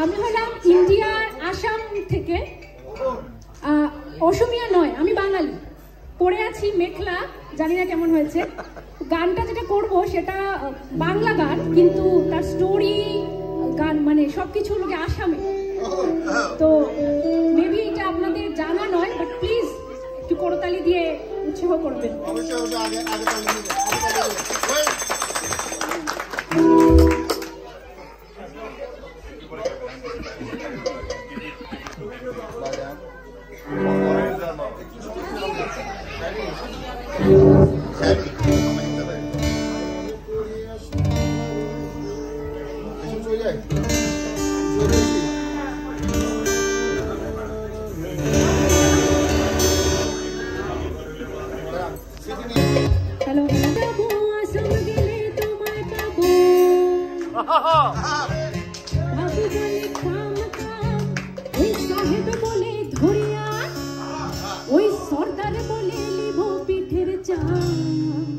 আমি হলাম ইন্ডিয়ার আসাম থেকে, অসমিয়া নয়, আমি বাঙালি। পড়ে আছি মেখলা, জানি না কেমন হয়েছে। গানটা যেটা করব সেটা বাংলা গান, কিন্তু তার স্টোরি গান মানে সবকিছু লোকে আসামে। তো মেবি এটা আপনাদের জানা নয়, বাট প্লিজ একটু করতালি দিয়ে উৎসাহ করবেন। হ্যালো, যাবো আসাম গেলে তোমায় পাবো, বাবু বলে কাম কাম, ওই সাহেব বলে ধরিয়া, ওই সর্দার বলে লিব পিঠের চাম।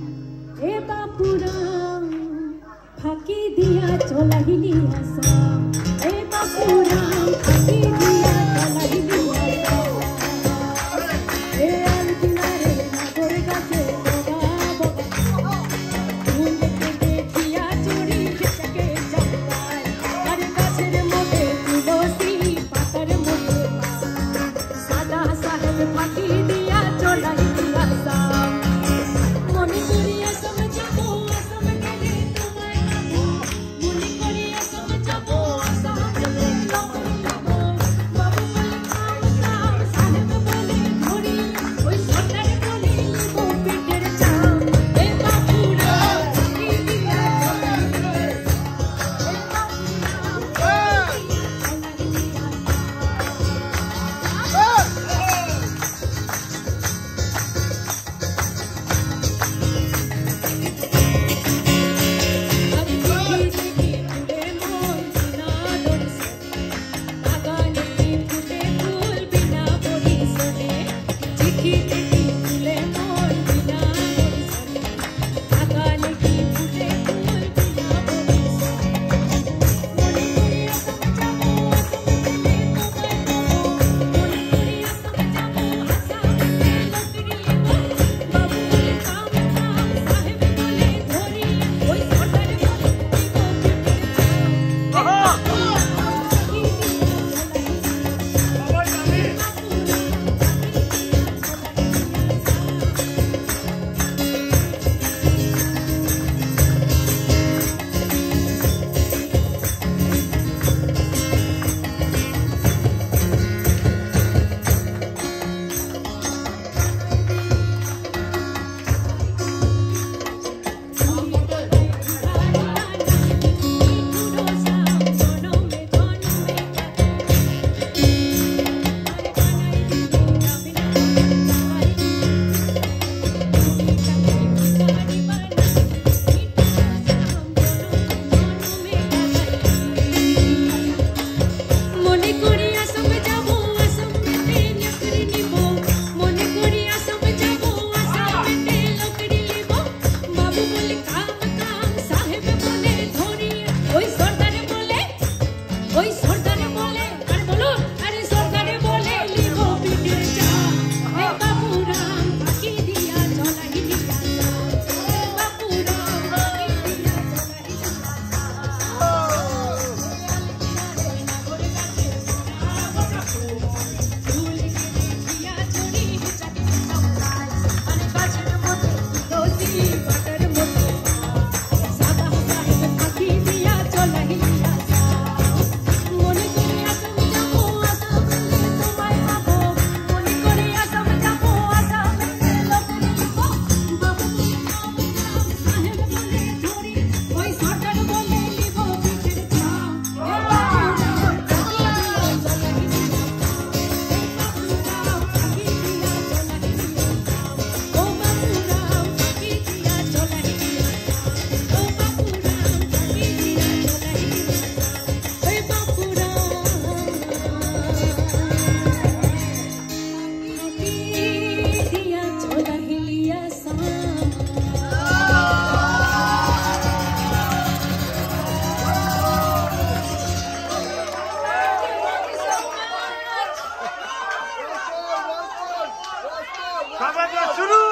খাবার দাবার শুরু।